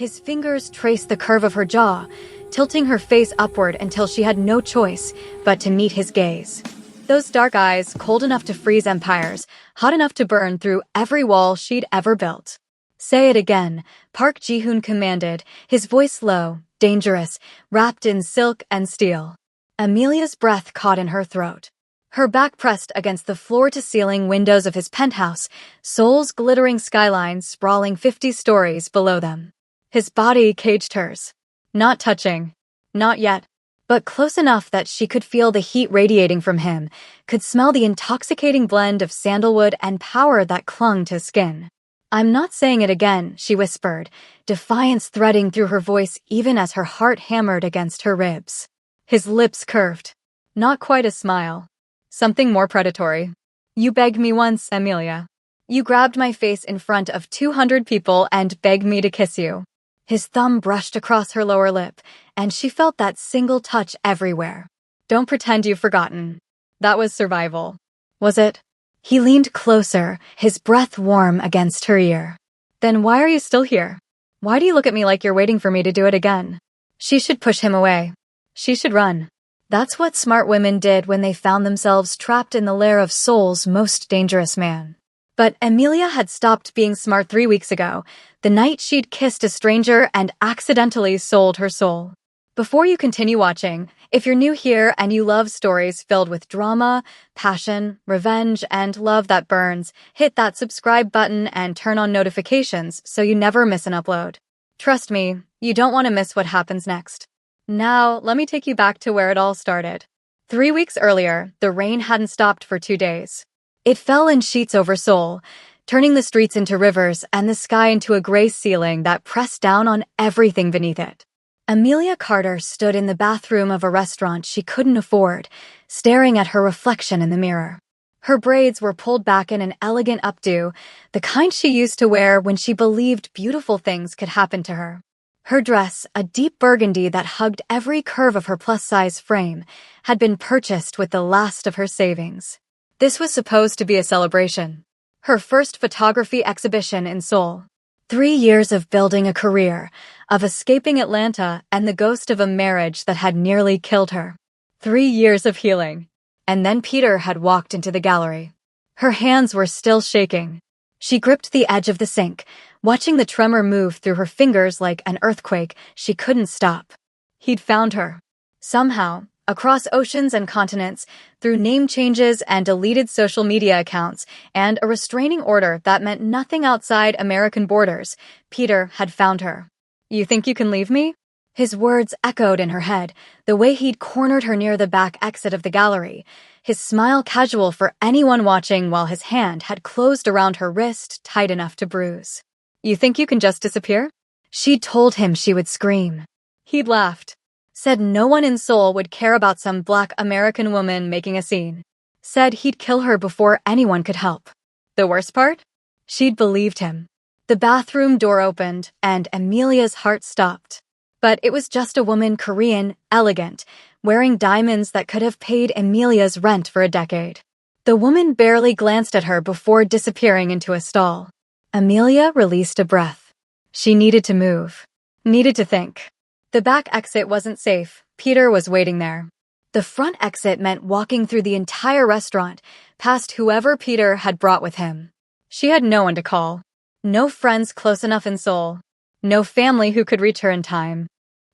His fingers traced the curve of her jaw, tilting her face upward until she had no choice but to meet his gaze. Those dark eyes, cold enough to freeze empires, hot enough to burn through every wall she'd ever built. "Say it again," Park Ji-hoon commanded, his voice low, dangerous, wrapped in silk and steel. Amelia's breath caught in her throat. Her back pressed against the floor-to-ceiling windows of his penthouse, Seoul's glittering skyline sprawling 50 stories below them. His body caged hers. Not touching. Not yet. But close enough that she could feel the heat radiating from him, could smell the intoxicating blend of sandalwood and power that clung to skin. "I'm not saying it again," she whispered, defiance threading through her voice even as her heart hammered against her ribs. His lips curved. Not quite a smile. Something more predatory. "You begged me once, Amelia. You grabbed my face in front of 200 people and begged me to kiss you." His thumb brushed across her lower lip, and she felt that single touch everywhere. "Don't pretend you've forgotten. That was survival." Was it? He leaned closer, his breath warm against her ear. "Then why are you still here? Why do you look at me like you're waiting for me to do it again?" She should push him away. She should run. That's what smart women did when they found themselves trapped in the lair of Seoul's most dangerous man. But Amelia had stopped being smart 3 weeks ago, the night she'd kissed a stranger and accidentally sold her soul. Before you continue watching, if you're new here and you love stories filled with drama, passion, revenge, and love that burns, hit that subscribe button and turn on notifications so you never miss an upload. Trust me, you don't want to miss what happens next. Now, let me take you back to where it all started. 3 weeks earlier, the rain hadn't stopped for 2 days. It fell in sheets over Seoul, turning the streets into rivers and the sky into a gray ceiling that pressed down on everything beneath it. Amelia Carter stood in the bathroom of a restaurant she couldn't afford, staring at her reflection in the mirror. Her braids were pulled back in an elegant updo, the kind she used to wear when she believed beautiful things could happen to her. Her dress, a deep burgundy that hugged every curve of her plus-size frame, had been purchased with the last of her savings. This was supposed to be a celebration. Her first photography exhibition in Seoul. 3 years of building a career, of escaping Atlanta and the ghost of a marriage that had nearly killed her. 3 years of healing. And then Peter had walked into the gallery. Her hands were still shaking. She gripped the edge of the sink, watching the tremor move through her fingers like an earthquake. She couldn't stop. He'd found her. Somehow, across oceans and continents, through name changes and deleted social media accounts, and a restraining order that meant nothing outside American borders, Peter had found her. "You think you can leave me?" His words echoed in her head, the way he'd cornered her near the back exit of the gallery, his smile casual for anyone watching while his hand had closed around her wrist tight enough to bruise. "You think you can just disappear?" She'd told him she would scream. He'd laughed. Said no one in Seoul would care about some Black American woman making a scene. Said he'd kill her before anyone could help. The worst part? She'd believed him. The bathroom door opened, and Amelia's heart stopped. But it was just a woman, Korean, elegant, wearing diamonds that could have paid Amelia's rent for a decade. The woman barely glanced at her before disappearing into a stall. Amelia released a breath. She needed to move. Needed to think. The back exit wasn't safe. Peter was waiting there. The front exit meant walking through the entire restaurant, past whoever Peter had brought with him. She had no one to call. No friends close enough in Seoul. No family who could reach her in time.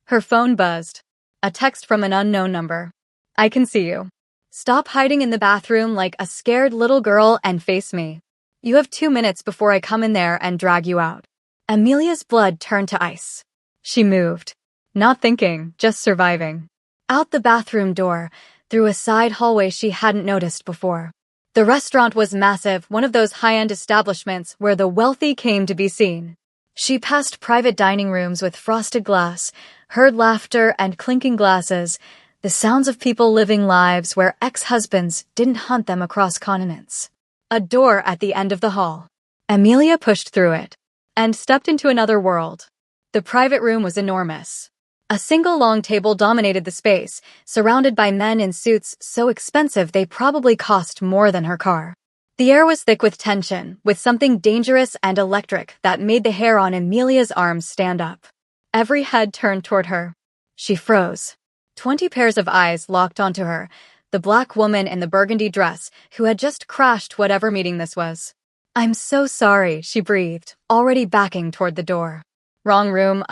Her phone buzzed. A text from an unknown number. "I can see you. Stop hiding in the bathroom like a scared little girl and face me. You have 2 minutes before I come in there and drag you out." Amelia's blood turned to ice. She moved. Not thinking, just surviving. Out the bathroom door, through a side hallway she hadn't noticed before. The restaurant was massive, one of those high-end establishments where the wealthy came to be seen. She passed private dining rooms with frosted glass, heard laughter and clinking glasses, the sounds of people living lives where ex-husbands didn't hunt them across continents. A door at the end of the hall. Amelia pushed through it and stepped into another world. The private room was enormous. A single long table dominated the space, surrounded by men in suits so expensive they probably cost more than her car. The air was thick with tension, with something dangerous and electric that made the hair on Amelia's arms stand up. Every head turned toward her. She froze. 20 pairs of eyes locked onto her, the black woman in the burgundy dress who had just crashed whatever meeting this was. "I'm so sorry," she breathed, already backing toward the door. "Wrong room,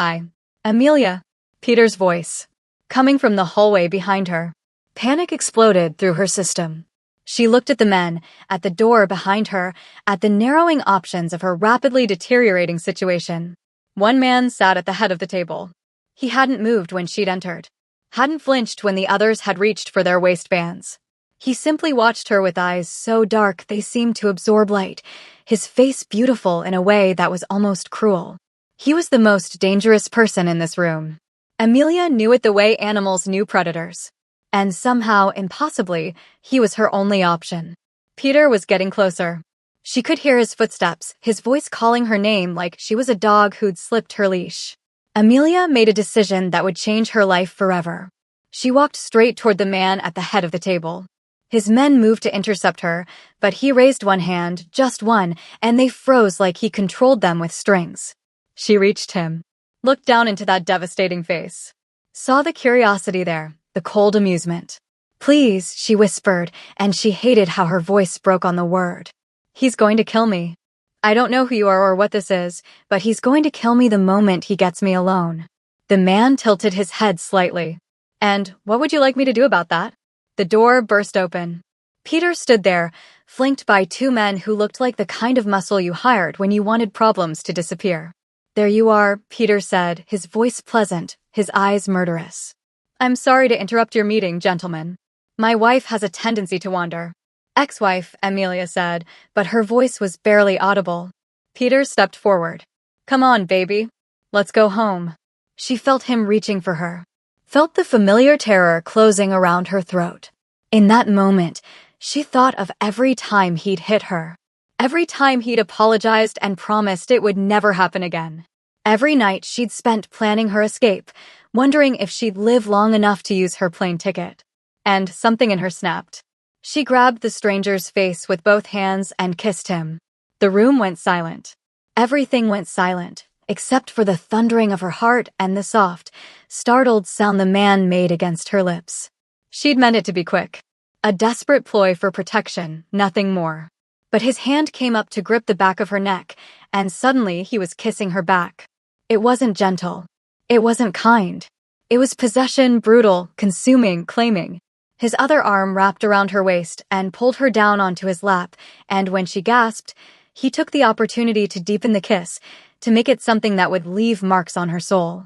Amelia." Peter's voice, coming from the hallway behind her. Panic exploded through her system. She looked at the men, at the door behind her, at the narrowing options of her rapidly deteriorating situation. One man sat at the head of the table. He hadn't moved when she'd entered, hadn't flinched when the others had reached for their waistbands. He simply watched her with eyes so dark they seemed to absorb light, his face beautiful in a way that was almost cruel. He was the most dangerous person in this room. Amelia knew it the way animals knew predators. And somehow, impossibly, he was her only option. Peter was getting closer. She could hear his footsteps, his voice calling her name like she was a dog who'd slipped her leash. Amelia made a decision that would change her life forever. She walked straight toward the man at the head of the table. His men moved to intercept her, but he raised one hand, just one, and they froze like he controlled them with strings. She reached him, looked down into that devastating face, saw the curiosity there, the cold amusement. "Please," she whispered, and she hated how her voice broke on the word. "He's going to kill me. I don't know who you are or what this is, but he's going to kill me the moment he gets me alone." The man tilted his head slightly. "And what would you like me to do about that?" The door burst open. Peter stood there, flanked by two men who looked like the kind of muscle you hired when you wanted problems to disappear. "There you are," Peter said, his voice pleasant, his eyes murderous. "I'm sorry to interrupt your meeting, gentlemen. My wife has a tendency to wander." "Ex-wife," Amelia said, but her voice was barely audible. Peter stepped forward. "Come on, baby. Let's go home." She felt him reaching for her, felt the familiar terror closing around her throat. In that moment, she thought of every time he'd hit her, every time he'd apologized and promised it would never happen again. Every night she'd spent planning her escape, wondering if she'd live long enough to use her plane ticket. And something in her snapped. She grabbed the stranger's face with both hands and kissed him. The room went silent. Everything went silent, except for the thundering of her heart and the soft, startled sound the man made against her lips. She'd meant it to be quick. A desperate ploy for protection, nothing more. But his hand came up to grip the back of her neck, and suddenly he was kissing her back. It wasn't gentle. It wasn't kind. It was possession, brutal, consuming, claiming. His other arm wrapped around her waist and pulled her down onto his lap, and when she gasped, he took the opportunity to deepen the kiss, to make it something that would leave marks on her soul.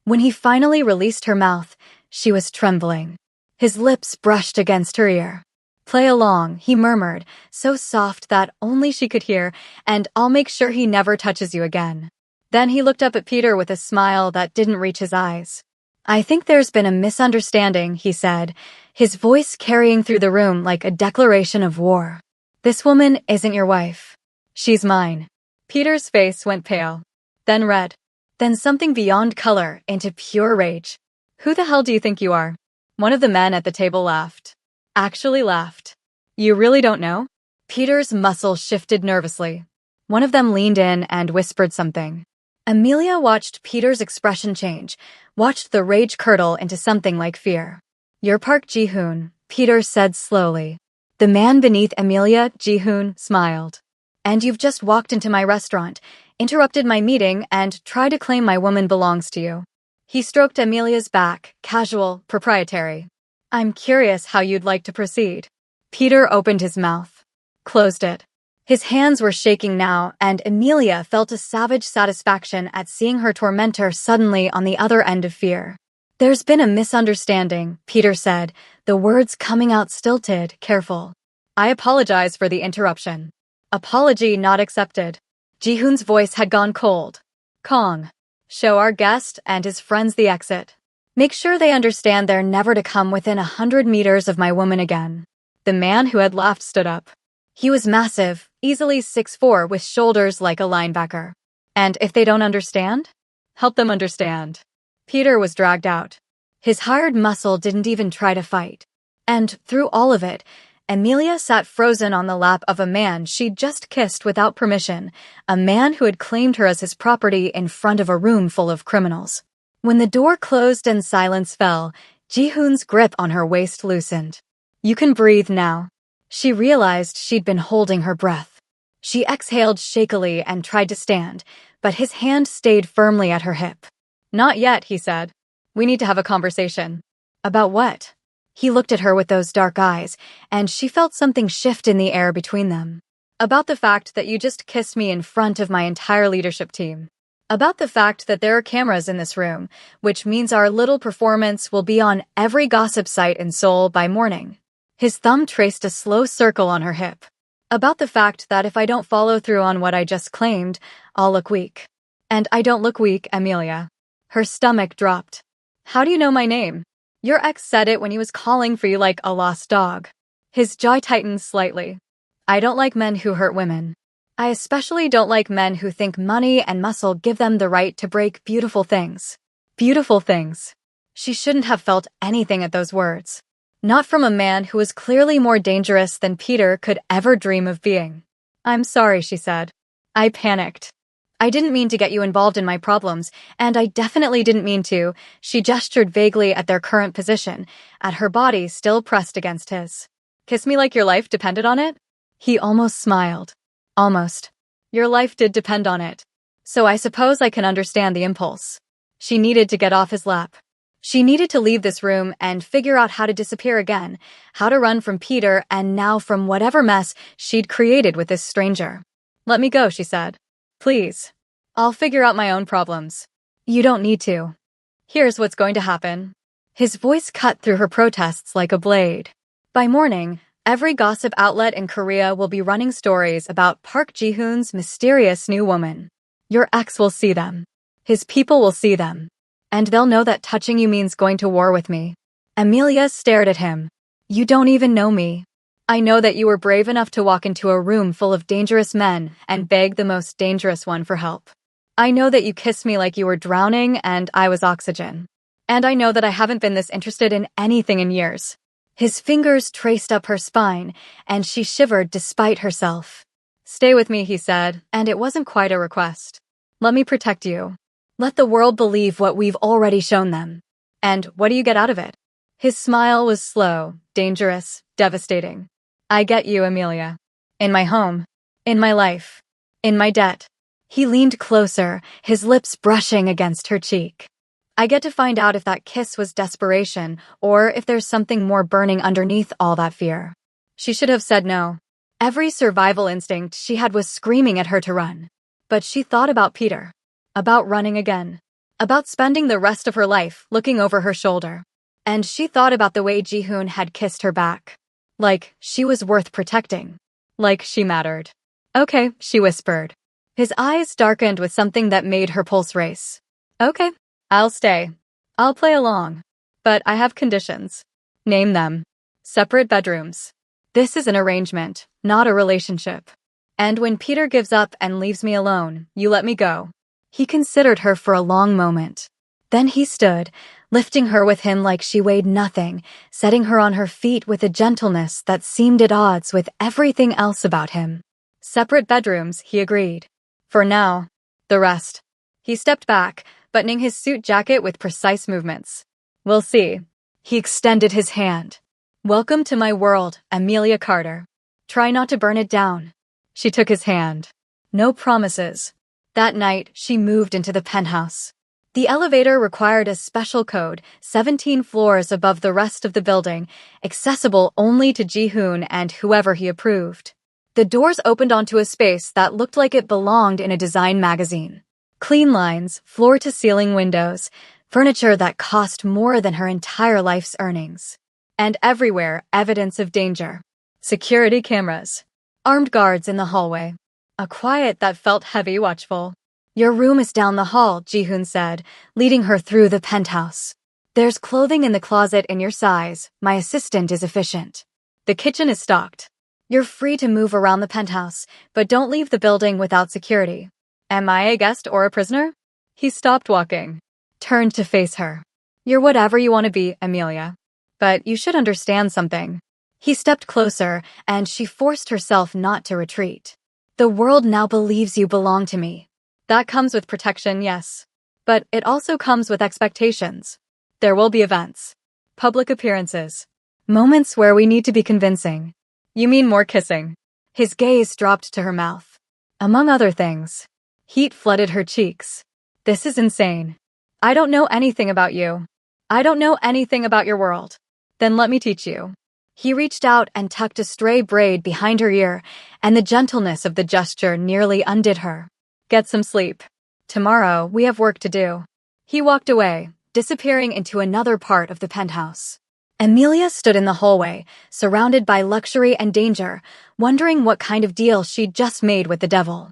When he finally released her mouth, she was trembling. His lips brushed against her ear. "Play along," he murmured, so soft that only she could hear, "and I'll make sure he never touches you again." Then he looked up at Peter with a smile that didn't reach his eyes. "I think there's been a misunderstanding," he said, his voice carrying through the room like a declaration of war. "This woman isn't your wife. She's mine." Peter's face went pale, then red, then something beyond color into pure rage. "Who the hell do you think you are?" One of the men at the table laughed. Actually laughed. "You really don't know?" Peter's muscles shifted nervously. One of them leaned in and whispered something. Amelia watched Peter's expression change, watched the rage curdle into something like fear. "You're Park Ji-hoon," Peter said slowly. The man beneath Amelia, Ji-hoon, smiled. "And you've just walked into my restaurant, interrupted my meeting, and tried to claim my woman belongs to you." He stroked Amelia's back, casual, proprietary. "I'm curious how you'd like to proceed." Peter opened his mouth, closed it. His hands were shaking now, and Amelia felt a savage satisfaction at seeing her tormentor suddenly on the other end of fear. "There's been a misunderstanding," Peter said, the words coming out stilted, careful. "I apologize for the interruption." Apology not accepted. Ji-hoon's voice had gone cold. "Kong, show our guest and his friends the exit. Make sure they understand they're never to come within 100 meters of my woman again." The man who had laughed stood up. He was massive, easily 6'4", with shoulders like a linebacker. "And if they don't understand? Help them understand." Peter was dragged out. His hired muscle didn't even try to fight. And through all of it, Amelia sat frozen on the lap of a man she'd just kissed without permission, a man who had claimed her as his property in front of a room full of criminals. When the door closed and silence fell, Ji-hoon's grip on her waist loosened. You can breathe now. She realized she'd been holding her breath. She exhaled shakily and tried to stand, but his hand stayed firmly at her hip. Not yet, he said. We need to have a conversation. About what? He looked at her with those dark eyes, and she felt something shift in the air between them. About the fact that you just kissed me in front of my entire leadership team. About the fact that there are cameras in this room, which means our little performance will be on every gossip site in Seoul by morning. His thumb traced a slow circle on her hip. About the fact that if I don't follow through on what I just claimed, I'll look weak. And I don't look weak, Amelia. Her stomach dropped. How do you know my name? Your ex said it when he was calling for you like a lost dog. His jaw tightened slightly. I don't like men who hurt women. I especially don't like men who think money and muscle give them the right to break beautiful things. Beautiful things. She shouldn't have felt anything at those words. Not from a man who was clearly more dangerous than Peter could ever dream of being. I'm sorry, she said. I panicked. I didn't mean to get you involved in my problems, and I definitely didn't mean to. She gestured vaguely at their current position, at her body still pressed against his. Kiss me like your life depended on it? He almost smiled. Almost. Your life did depend on it. So I suppose I can understand the impulse. She needed to get off his lap. She needed to leave this room and figure out how to disappear again, how to run from Peter and now from whatever mess she'd created with this stranger. Let me go, she said. Please. I'll figure out my own problems. You don't need to. Here's what's going to happen. His voice cut through her protests like a blade. By morning, every gossip outlet in Korea will be running stories about Park Ji-hoon's mysterious new woman. Your ex will see them. His people will see them. And they'll know that touching you means going to war with me. Amelia stared at him. You don't even know me. I know that you were brave enough to walk into a room full of dangerous men and beg the most dangerous one for help. I know that you kissed me like you were drowning and I was oxygen. And I know that I haven't been this interested in anything in years. His fingers traced up her spine, and she shivered despite herself. Stay with me, he said, and it wasn't quite a request. Let me protect you. Let the world believe what we've already shown them. And what do you get out of it? His smile was slow, dangerous, devastating. I get you, Amelia. In my home. In my life. In my debt. He leaned closer, his lips brushing against her cheek. I get to find out if that kiss was desperation or if there's something more burning underneath all that fear. She should have said no. Every survival instinct she had was screaming at her to run. But she thought about Peter. About running again. About spending the rest of her life looking over her shoulder. And she thought about the way Ji-hoon had kissed her back. Like she was worth protecting. Like she mattered. Okay, she whispered. His eyes darkened with something that made her pulse race. Okay, I'll stay. I'll play along. But I have conditions. Name them. Separate bedrooms. This is an arrangement, not a relationship. And when Peter gives up and leaves me alone, you let me go. He considered her for a long moment. Then he stood, lifting her with him like she weighed nothing, setting her on her feet with a gentleness that seemed at odds with everything else about him. Separate bedrooms, he agreed. For now. The rest. He stepped back, buttoning his suit jacket with precise movements. We'll see. He extended his hand. Welcome to my world, Amelia Carter. Try not to burn it down. She took his hand. No promises. That night, she moved into the penthouse. The elevator required a special code, 17 floors above the rest of the building, accessible only to Ji-hoon and whoever he approved. The doors opened onto a space that looked like it belonged in a design magazine. Clean lines, floor-to-ceiling windows, furniture that cost more than her entire life's earnings. And everywhere, evidence of danger. Security cameras. Armed guards in the hallway. A quiet that felt heavy, watchful. Your room is down the hall, Ji-hoon said, leading her through the penthouse. There's clothing in the closet in your size. My assistant is efficient. The kitchen is stocked. You're free to move around the penthouse, but don't leave the building without security. Am I a guest or a prisoner? He stopped walking. Turned to face her. You're whatever you want to be, Amelia. But you should understand something. He stepped closer, and she forced herself not to retreat. The world now believes you belong to me. That comes with protection, yes. But it also comes with expectations. There will be events, public appearances, moments where we need to be convincing. You mean more kissing? His gaze dropped to her mouth. Among other things. Heat flooded her cheeks. This is insane. I don't know anything about you. I don't know anything about your world. Then let me teach you. He reached out and tucked a stray braid behind her ear, and the gentleness of the gesture nearly undid her. Get some sleep. Tomorrow, we have work to do. He walked away, disappearing into another part of the penthouse. Amelia stood in the hallway, surrounded by luxury and danger, wondering what kind of deal she'd just made with the devil.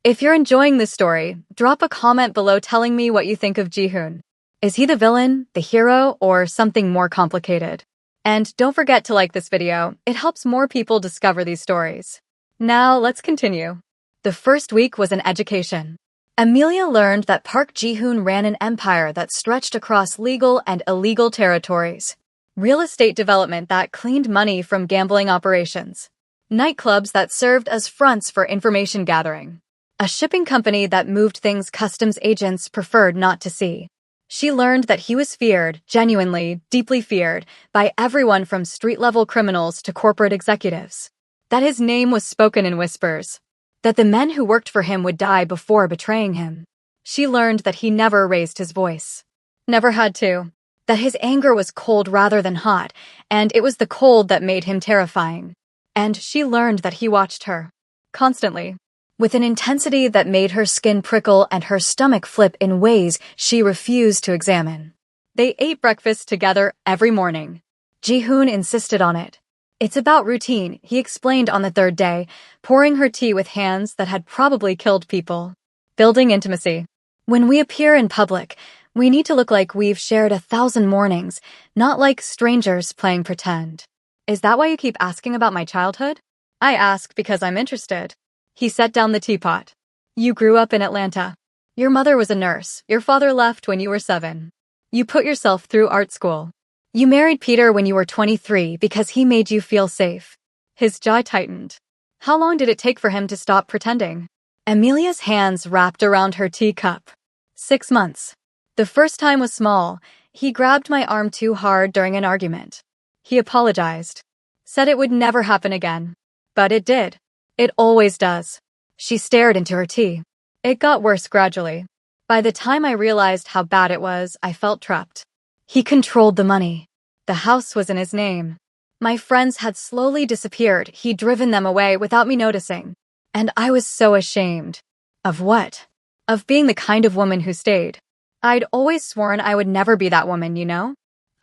If you're enjoying this story, drop a comment below telling me what you think of Ji-hoon. Is he the villain, the hero, or something more complicated? And don't forget to like this video, it helps more people discover these stories. Now, let's continue. The first week was an education. Amelia learned that Park Ji-hoon ran an empire that stretched across legal and illegal territories. Real estate development that cleaned money from gambling operations. Nightclubs that served as fronts for information gathering. A shipping company that moved things customs agents preferred not to see. She learned that he was feared, genuinely, deeply feared, by everyone from street-level criminals to corporate executives. That his name was spoken in whispers. That the men who worked for him would die before betraying him. She learned that he never raised his voice. Never had to. That his anger was cold rather than hot, and it was the cold that made him terrifying. And she learned that he watched her. Constantly. With an intensity that made her skin prickle and her stomach flip in ways she refused to examine. They ate breakfast together every morning. Ji-hoon insisted on it. It's about routine, he explained on the third day, pouring her tea with hands that had probably killed people. Building intimacy. When we appear in public, we need to look like we've shared 1,000 mornings, not like strangers playing pretend. Is that why you keep asking about my childhood? I ask because I'm interested. He set down the teapot. You grew up in Atlanta. Your mother was a nurse. Your father left when you were 7. You put yourself through art school. You married Peter when you were 23 because he made you feel safe. His jaw tightened. How long did it take for him to stop pretending? Amelia's hands wrapped around her teacup. 6 months. The first time was small. He grabbed my arm too hard during an argument. He apologized. Said it would never happen again. But it did. It always does. She stared into her tea. It got worse gradually. By the time I realized how bad it was, I felt trapped. He controlled the money. The house was in his name. My friends had slowly disappeared. He'd driven them away without me noticing. And I was so ashamed. Of what? Of being the kind of woman who stayed. I'd always sworn I would never be that woman, you know?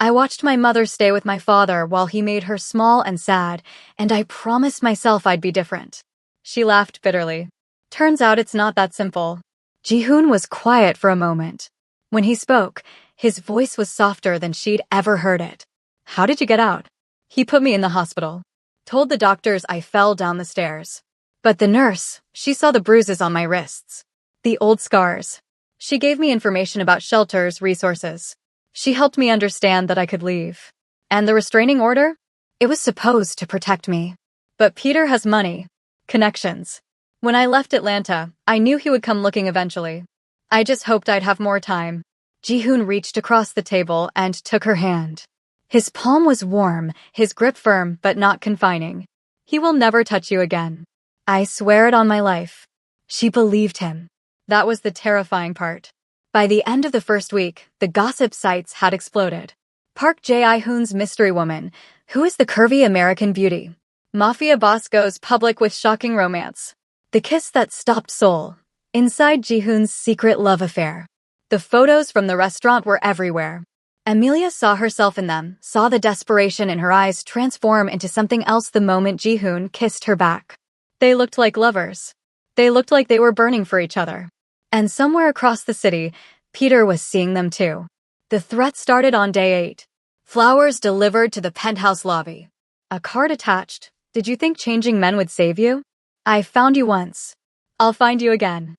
I watched my mother stay with my father while he made her small and sad, and I promised myself I'd be different. She laughed bitterly. Turns out it's not that simple. Ji-hoon was quiet for a moment. When he spoke, his voice was softer than she'd ever heard it. How did you get out? He put me in the hospital. Told the doctors I fell down the stairs. But the nurse, she saw the bruises on my wrists. The old scars. She gave me information about shelters, resources. She helped me understand that I could leave. And the restraining order? It was supposed to protect me. But Peter has money. Connections. When I left Atlanta, I knew he would come looking eventually. I just hoped I'd have more time. Ji-hoon reached across the table and took her hand. His palm was warm, his grip firm but not confining. He will never touch you again. I swear it on my life. She believed him. That was the terrifying part. By the end of the first week, the gossip sites had exploded. Park Jae-hoon's mystery woman, who is the curvy American beauty. Mafia boss goes public with shocking romance. The kiss that stopped Seoul. Inside Ji-hoon's secret love affair. The photos from the restaurant were everywhere. Amelia saw herself in them, saw the desperation in her eyes transform into something else the moment Ji-hoon kissed her back. They looked like lovers. They looked like they were burning for each other. And somewhere across the city, Peter was seeing them too. The threat started on day 8. Flowers delivered to the penthouse lobby. A card attached. Did you think changing men would save you? I found you once. I'll find you again.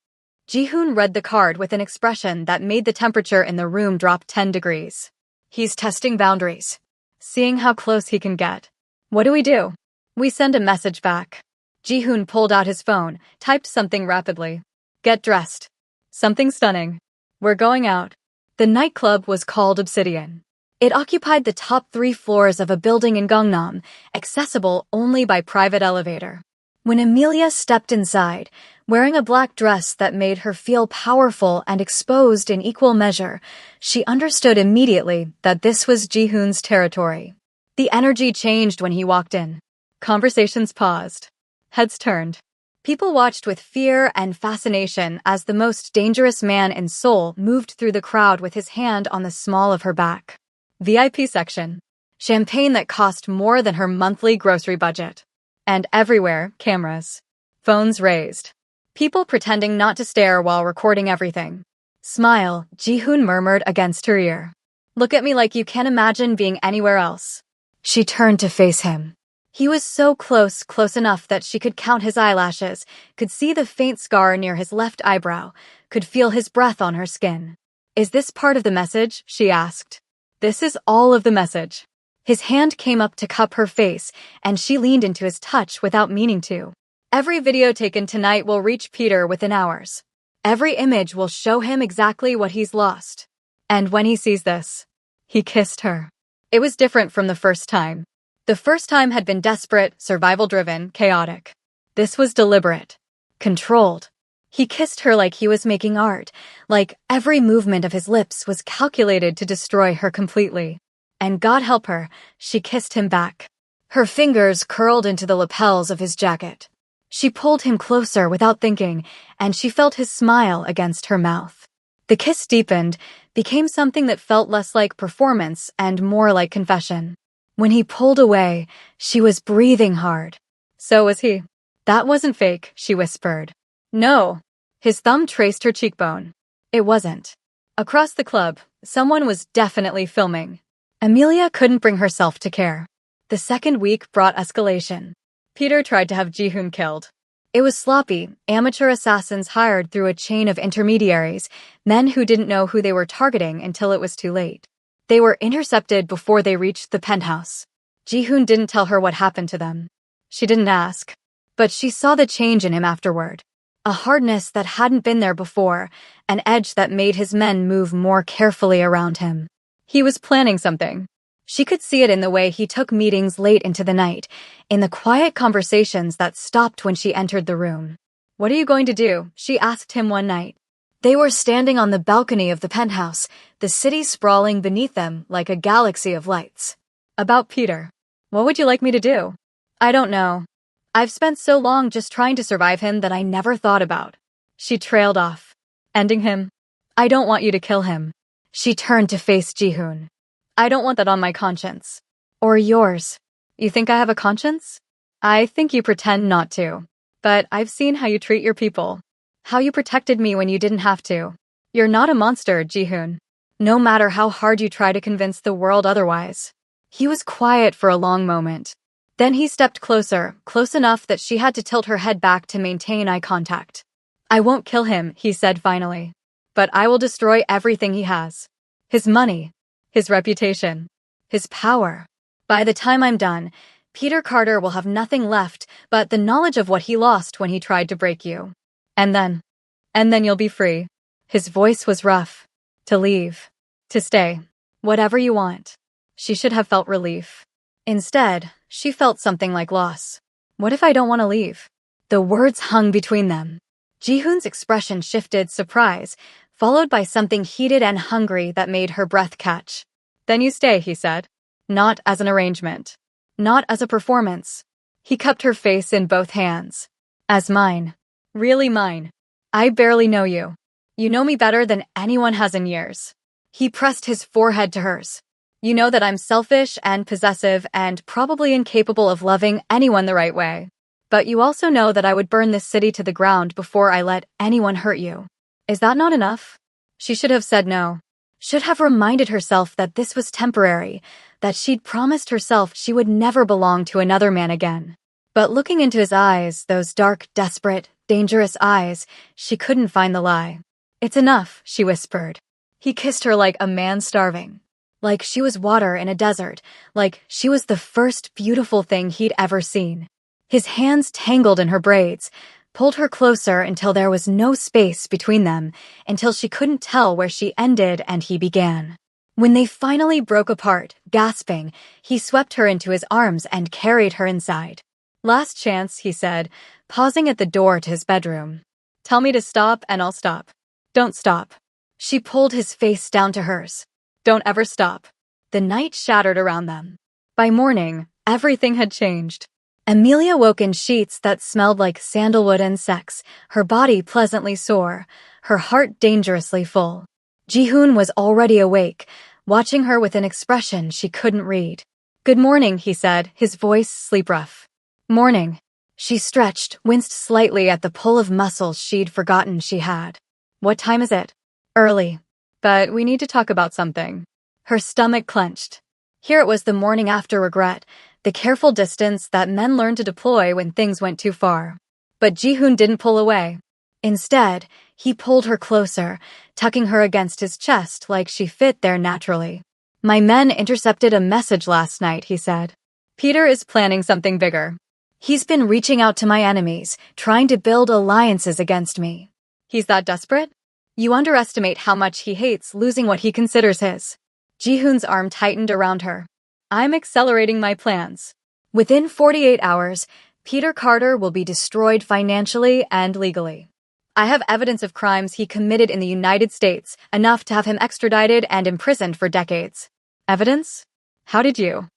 Ji-hoon read the card with an expression that made the temperature in the room drop 10 degrees. He's testing boundaries. Seeing how close he can get. What do? We send a message back. Ji-hoon pulled out his phone, typed something rapidly. Get dressed. Something stunning. We're going out. The nightclub was called Obsidian. It occupied the top 3 floors of a building in Gangnam, accessible only by private elevator. When Amelia stepped inside, wearing a black dress that made her feel powerful and exposed in equal measure, she understood immediately that this was Ji-hoon's territory. The energy changed when he walked in. Conversations paused. Heads turned. People watched with fear and fascination as the most dangerous man in Seoul moved through the crowd with his hand on the small of her back. VIP section. Champagne that cost more than her monthly grocery budget. And everywhere, cameras. Phones raised. People pretending not to stare while recording everything. Smile, Ji-hoon murmured against her ear. Look at me like you can't imagine being anywhere else. She turned to face him. He was so close enough that she could count his eyelashes, could see the faint scar near his left eyebrow, could feel his breath on her skin. Is this part of the message? She asked. This is all of the message. His hand came up to cup her face, and she leaned into his touch without meaning to. Every video taken tonight will reach Peter within hours. Every image will show him exactly what he's lost. And when he sees this, he kissed her. It was different from the first time. The first time had been desperate, survival-driven, chaotic. This was deliberate, controlled. He kissed her like he was making art, like every movement of his lips was calculated to destroy her completely. And God help her, she kissed him back. Her fingers curled into the lapels of his jacket. She pulled him closer without thinking, and she felt his smile against her mouth. The kiss deepened, became something that felt less like performance and more like confession. When he pulled away, she was breathing hard. So was he. That wasn't fake, she whispered. No. His thumb traced her cheekbone. It wasn't. Across the club, someone was definitely filming. Amelia couldn't bring herself to care. The second week brought escalation. Peter tried to have Ji-hoon killed. It was sloppy, amateur assassins hired through a chain of intermediaries, men who didn't know who they were targeting until it was too late. They were intercepted before they reached the penthouse. Ji-hoon didn't tell her what happened to them. She didn't ask. But she saw the change in him afterward. A hardness that hadn't been there before, an edge that made his men move more carefully around him. He was planning something. She could see it in the way he took meetings late into the night, in the quiet conversations that stopped when she entered the room. What are you going to do? She asked him one night. They were standing on the balcony of the penthouse, the city sprawling beneath them like a galaxy of lights. About Peter. What would you like me to do? I don't know. I've spent so long just trying to survive him that I never thought about. She trailed off. Ending him? I don't want you to kill him. She turned to face Ji-hoon. I don't want that on my conscience. Or yours. You think I have a conscience? I think you pretend not to. But I've seen how you treat your people. How you protected me when you didn't have to. You're not a monster, Ji-hoon. No matter how hard you try to convince the world otherwise. He was quiet for a long moment. Then he stepped closer, close enough that she had to tilt her head back to maintain eye contact. I won't kill him, he said finally. But I will destroy everything he has. His money. His reputation. His power. By the time I'm done, Peter Carter will have nothing left but the knowledge of what he lost when he tried to break you. And then you'll be free. His voice was rough. To leave. To stay. Whatever you want. She should have felt relief. Instead, she felt something like loss. What if I don't want to leave? The words hung between them. Ji-hoon's expression shifted surprise, followed by something heated and hungry that made her breath catch. Then you stay, he said. Not as an arrangement. Not as a performance. He cupped her face in both hands. As mine. Really mine. I barely know you. You know me better than anyone has in years. He pressed his forehead to hers. You know that I'm selfish and possessive and probably incapable of loving anyone the right way. But you also know that I would burn this city to the ground before I let anyone hurt you. Is that not enough? She should have said no. Should have reminded herself that this was temporary, that she'd promised herself she would never belong to another man again. But looking into his eyes, those dark, desperate, dangerous eyes, she couldn't find the lie. It's enough, she whispered. He kissed her like a man starving. Like she was water in a desert, like she was the first beautiful thing he'd ever seen. His hands tangled in her braids, pulled her closer until there was no space between them, until she couldn't tell where she ended and he began. When they finally broke apart, gasping, he swept her into his arms and carried her inside. "Last chance," he said, pausing at the door to his bedroom. "Tell me to stop and I'll stop." "Don't stop." She pulled his face down to hers. "Don't ever stop." The night shattered around them. By morning, everything had changed. Amelia woke in sheets that smelled like sandalwood and sex, her body pleasantly sore, her heart dangerously full. Ji-hoon was already awake, watching her with an expression she couldn't read. "Good morning," he said, his voice sleep-rough. "Morning." She stretched, winced slightly at the pull of muscles she'd forgotten she had. "What time is it?" "Early. But we need to talk about something." Her stomach clenched. Here it was, the morning after regret, the careful distance that men learn to deploy when things went too far. But Ji-hoon didn't pull away. Instead, he pulled her closer, tucking her against his chest like she fit there naturally. "My men intercepted a message last night," he said. "Peter is planning something bigger. He's been reaching out to my enemies, trying to build alliances against me." "He's that desperate?" "You underestimate how much he hates losing what he considers his." Ji-hoon's arm tightened around her. "I'm accelerating my plans. Within 48 hours, Peter Carter will be destroyed financially and legally. I have evidence of crimes he committed in the United States, enough to have him extradited and imprisoned for decades." "Evidence? How did you?"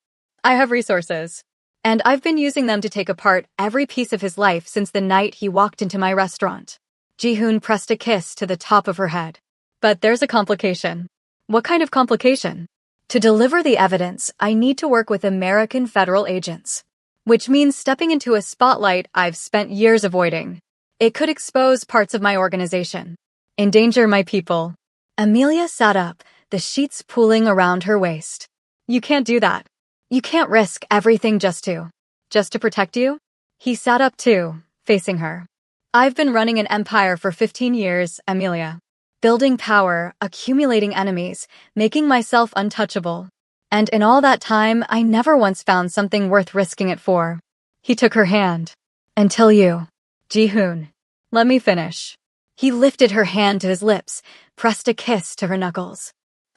"I have resources. And I've been using them to take apart every piece of his life since the night he walked into my restaurant." Ji-hoon pressed a kiss to the top of her head. "But there's a complication." "What kind of complication?" "To deliver the evidence, I need to work with American federal agents. Which means stepping into a spotlight I've spent years avoiding. It could expose parts of my organization. Endanger my people." Amelia sat up, the sheets pooling around her waist. "You can't do that. You can't risk everything just to protect you." He sat up too, facing her. "I've been running an empire for 15 years, Amelia. Building power, accumulating enemies, making myself untouchable. And in all that time, I never once found something worth risking it for." He took her hand. "Until you." "Ji-hoon, let me finish." He lifted her hand to his lips, pressed a kiss to her knuckles.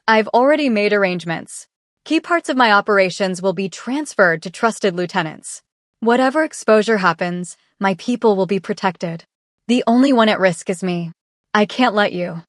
"I've already made arrangements. Key parts of my operations will be transferred to trusted lieutenants. Whatever exposure happens, my people will be protected. The only one at risk is me. I can't let you.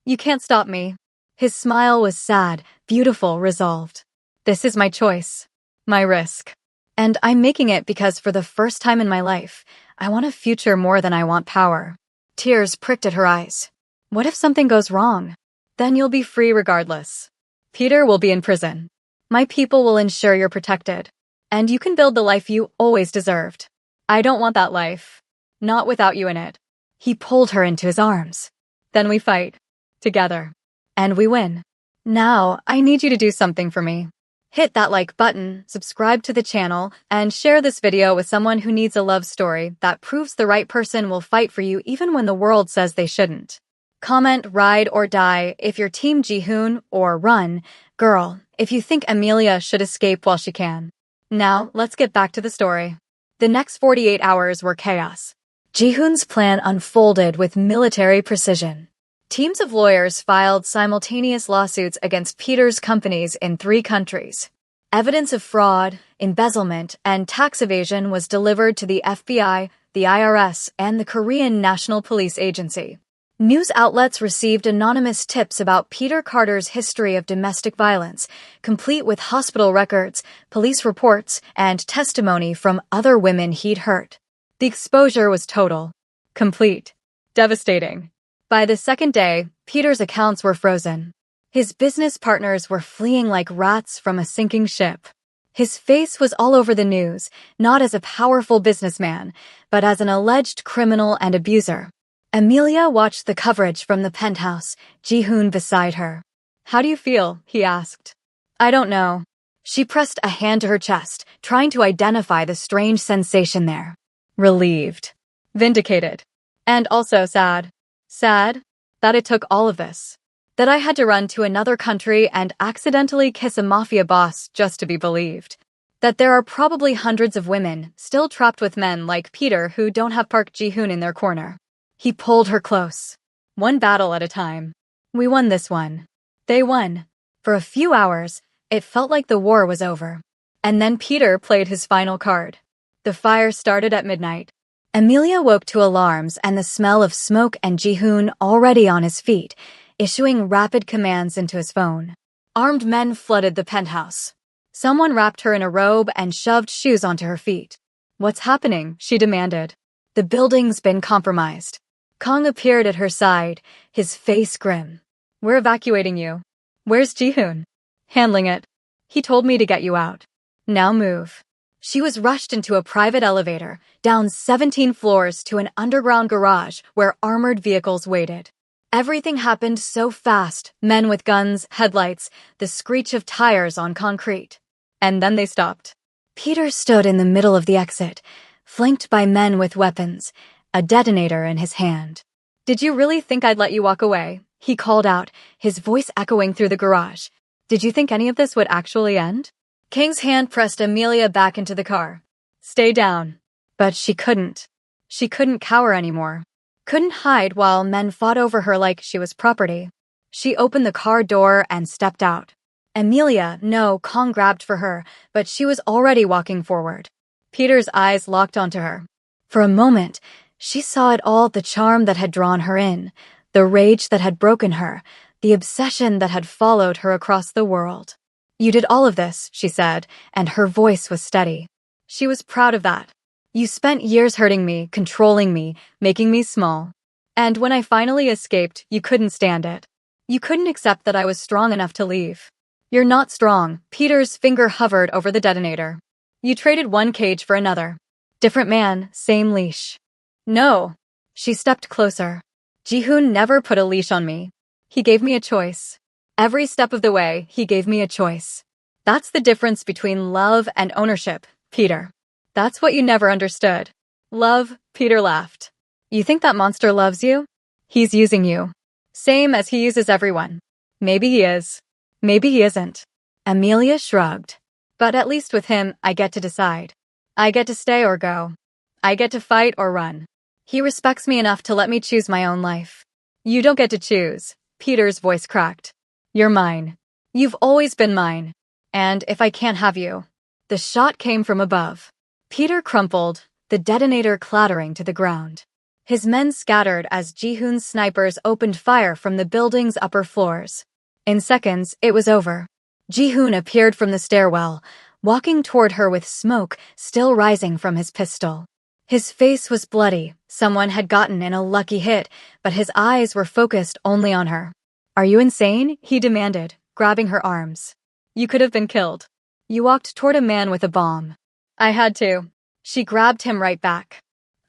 You can't stop me." His smile was sad, beautiful, resolved. "This is my choice. My risk. And I'm making it because for the first time in my life, I want a future more than I want power." Tears pricked at her eyes. "What if something goes wrong? Then you'll be free regardless. Peter will be in prison. My people will ensure you're protected. And you can build the life you always deserved. I don't want that life. Not without you in it." He pulled her into his arms. "Then we fight. Together. And we win. Now, I need you to do something for me. Hit that like button, subscribe to the channel, and share this video with someone who needs a love story that proves the right person will fight for you even when the world says they shouldn't. Comment ride or die if you're Team Ji-hoon, or run, girl, if you think Amelia should escape while she can. Now, let's get back to the story. The next 48 hours were chaos. Ji-hoon's plan unfolded with military precision. Teams of lawyers filed simultaneous lawsuits against Peter's companies in 3 countries. Evidence of fraud, embezzlement, and tax evasion was delivered to the FBI, the IRS, and the Korean National Police Agency. News outlets received anonymous tips about Peter Carter's history of domestic violence, complete with hospital records, police reports, and testimony from other women he'd hurt. The exposure was total, complete, devastating. By the second day, Peter's accounts were frozen. His business partners were fleeing like rats from a sinking ship. His face was all over the news, not as a powerful businessman, but as an alleged criminal and abuser. Amelia watched the coverage from the penthouse, Ji-hoon beside her. "How do you feel?" he asked. "I don't know." She pressed a hand to her chest, trying to identify the strange sensation there. Relieved. Vindicated. And also sad. Sad that it took all of this. That I had to run to another country and accidentally kiss a mafia boss just to be believed. That there are probably hundreds of women still trapped with men like Peter who don't have Park Ji-hoon in their corner. He pulled her close. One battle at a time. We won this one. They won. For a few hours, it felt like the war was over. And then Peter played his final card. The fire started at midnight. Amelia woke to alarms and the smell of smoke and Ji-hoon already on his feet, issuing rapid commands into his phone. Armed men flooded the penthouse. Someone wrapped her in a robe and shoved shoes onto her feet. What's happening? She demanded. The building's been compromised. Kong appeared at her side, his face grim. We're evacuating you. Where's Ji-hoon? Handling it. He told me to get you out. Now move. She was rushed into a private elevator, down 17 floors to an underground garage where armored vehicles waited. Everything happened so fast, men with guns, headlights, the screech of tires on concrete. And then they stopped. Peter stood in the middle of the exit, flanked by men with weapons, a detonator in his hand. Did you really think I'd let you walk away? He called out, his voice echoing through the garage. Did you think any of this would actually end? King's hand pressed Amelia back into the car. Stay down. But she couldn't. She couldn't cower anymore. Couldn't hide while men fought over her like she was property. She opened the car door and stepped out. Amelia, no, Kong grabbed for her, but she was already walking forward. Peter's eyes locked onto her. For a moment, she saw it all, the charm that had drawn her in, the rage that had broken her, the obsession that had followed her across the world. You did all of this, she said, and her voice was steady. She was proud of that. You spent years hurting me, controlling me, making me small. And when I finally escaped, you couldn't stand it. You couldn't accept that I was strong enough to leave. You're not strong. Peter's finger hovered over the detonator. You traded one cage for another. Different man, same leash. No. She stepped closer. Ji-hoon never put a leash on me. He gave me a choice. Every step of the way, he gave me a choice. That's the difference between love and ownership, Peter. That's what you never understood. Love, Peter laughed. You think that monster loves you? He's using you. Same as he uses everyone. Maybe he is. Maybe he isn't. Amelia shrugged. But at least with him, I get to decide. I get to stay or go. I get to fight or run. He respects me enough to let me choose my own life. You don't get to choose. Peter's voice cracked. You're mine. You've always been mine. And if I can't have you. The shot came from above. Peter crumpled, the detonator clattering to the ground. His men scattered as Ji-hoon's snipers opened fire from the building's upper floors. In seconds, it was over. Ji-hoon appeared from the stairwell, walking toward her with smoke still rising from his pistol. His face was bloody. Someone had gotten in a lucky hit, but his eyes were focused only on her. Are you insane? He demanded, grabbing her arms. You could have been killed. You walked toward a man with a bomb. I had to. She grabbed him right back.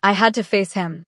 I had to face him.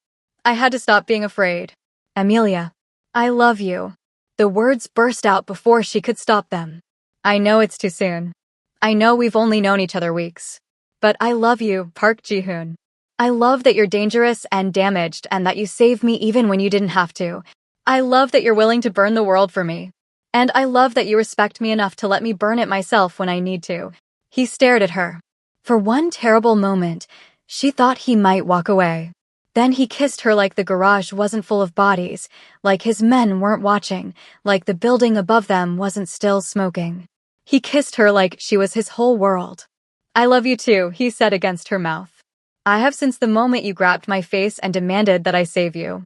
I had to stop being afraid. Amelia, I love you. The words burst out before she could stop them. I know it's too soon. I know we've only known each other weeks. But I love you, Park Ji-hoon. I love that you're dangerous and damaged and that you saved me even when you didn't have to. I love that you're willing to burn the world for me. And I love that you respect me enough to let me burn it myself when I need to. He stared at her. For one terrible moment, she thought he might walk away. Then he kissed her like the garage wasn't full of bodies, like his men weren't watching, like the building above them wasn't still smoking. He kissed her like she was his whole world. I love you too, he said against her mouth. I have since the moment you grabbed my face and demanded that I save you.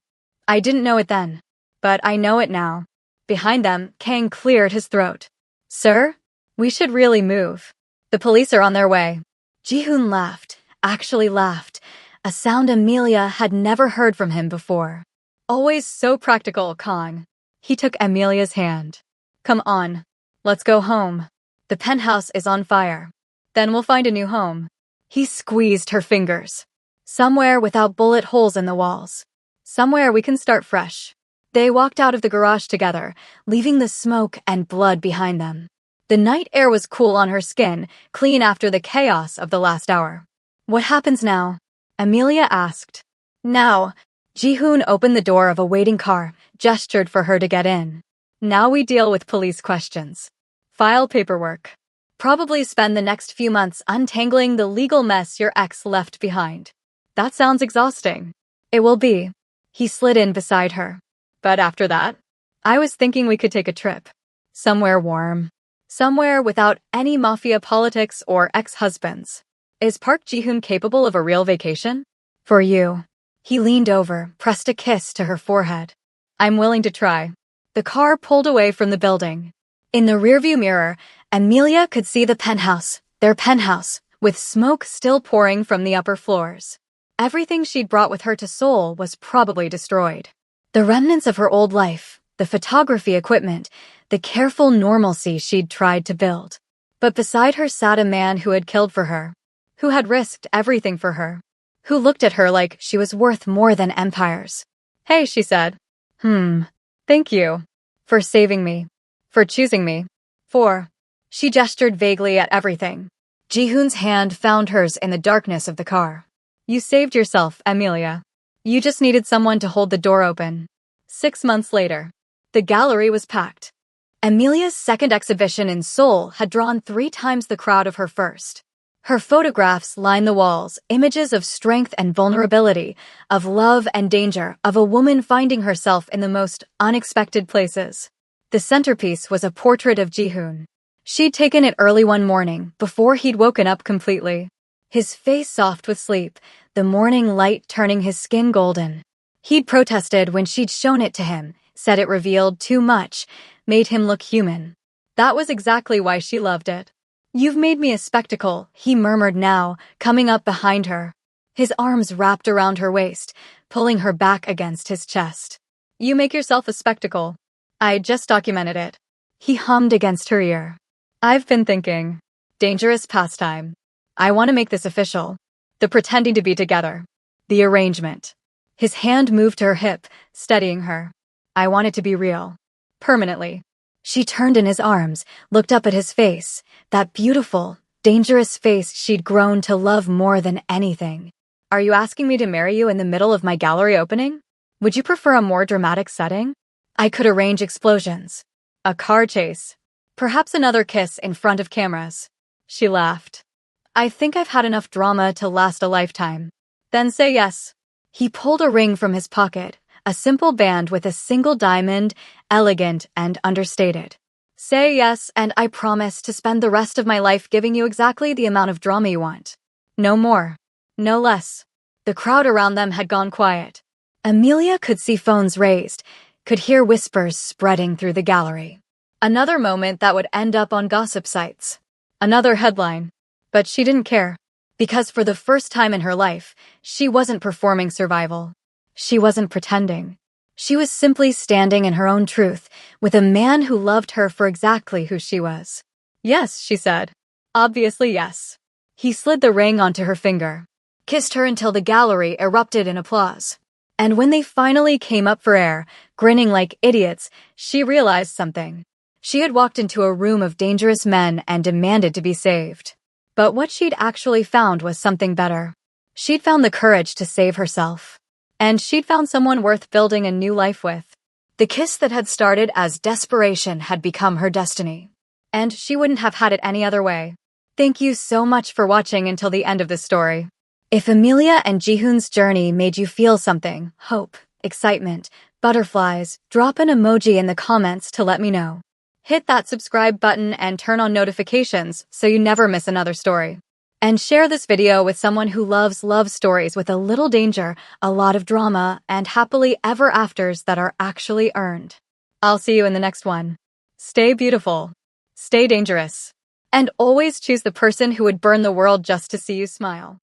I didn't know it then, but I know it now. Behind them, Kang cleared his throat. Sir? We should really move. The police are on their way. Ji-hoon laughed, actually laughed, a sound Amelia had never heard from him before. Always so practical, Kong. He took Amelia's hand. Come on. Let's go home. The penthouse is on fire. Then we'll find a new home. He squeezed her fingers. Somewhere without bullet holes in the walls. Somewhere we can start fresh. They walked out of the garage together, leaving the smoke and blood behind them. The night air was cool on her skin, clean after the chaos of the last hour. What happens now? Amelia asked. Now. Ji-hoon opened the door of a waiting car, gestured for her to get in. Now we deal with police questions. File paperwork. Probably spend the next few months untangling the legal mess your ex left behind. That sounds exhausting. It will be. He slid in beside her. But after that, I was thinking we could take a trip. Somewhere warm. Somewhere without any mafia politics or ex-husbands. Is Park Ji-hoon capable of a real vacation? For you. He leaned over, pressed a kiss to her forehead. I'm willing to try. The car pulled away from the building. In the rearview mirror, Amelia could see the penthouse, their penthouse, with smoke still pouring from the upper floors. Everything she'd brought with her to Seoul was probably destroyed. The remnants of her old life, the photography equipment, the careful normalcy she'd tried to build. But beside her sat a man who had killed for her, who had risked everything for her, who looked at her like she was worth more than empires. Hey, she said. Thank you. For saving me. For choosing me. For. She gestured vaguely at everything. Ji-hoon's hand found hers in the darkness of the car. You saved yourself, Amelia. You just needed someone to hold the door open. 6 months later, the gallery was packed. Amelia's second exhibition in Seoul had drawn 3 times the crowd of her first. Her photographs lined the walls, images of strength and vulnerability, of love and danger, of a woman finding herself in the most unexpected places. The centerpiece was a portrait of Ji-hoon. She'd taken it early one morning, before he'd woken up completely. His face soft with sleep, the morning light turning his skin golden. He'd protested when she'd shown it to him, said it revealed too much, made him look human. That was exactly why she loved it. You've made me a spectacle, he murmured now, coming up behind her. His arms wrapped around her waist, pulling her back against his chest. You make yourself a spectacle. I just documented it. He hummed against her ear. I've been thinking. Dangerous pastime. I want to make this official. The pretending to be together. The arrangement. His hand moved to her hip, steadying her. I want it to be real. Permanently. She turned in his arms, looked up at his face, that beautiful, dangerous face she'd grown to love more than anything. Are you asking me to marry you in the middle of my gallery opening? Would you prefer a more dramatic setting? I could arrange explosions. A car chase. Perhaps another kiss in front of cameras. She laughed. I think I've had enough drama to last a lifetime. Then say yes. He pulled a ring from his pocket, a simple band with a single diamond, elegant and understated. Say yes, and I promise to spend the rest of my life giving you exactly the amount of drama you want. No more. No less. The crowd around them had gone quiet. Amelia could see phones raised, could hear whispers spreading through the gallery. Another moment that would end up on gossip sites. Another headline. But she didn't care. Because for the first time in her life, she wasn't performing survival. She wasn't pretending. She was simply standing in her own truth, with a man who loved her for exactly who she was. Yes, she said. Obviously yes. He slid the ring onto her finger, kissed her until the gallery erupted in applause. And when they finally came up for air, grinning like idiots, she realized something. She had walked into a room of dangerous men and demanded to be saved. But what she'd actually found was something better. She'd found the courage to save herself. And she'd found someone worth building a new life with. The kiss that had started as desperation had become her destiny. And she wouldn't have had it any other way. Thank you so much for watching until the end of this story. If Amelia and Ji-hoon's journey made you feel something, hope, excitement, butterflies, drop an emoji in the comments to let me know. Hit that subscribe button and turn on notifications so you never miss another story. And share this video with someone who loves love stories with a little danger, a lot of drama, and happily ever afters that are actually earned. I'll see you in the next one. Stay beautiful. Stay dangerous. And always choose the person who would burn the world just to see you smile.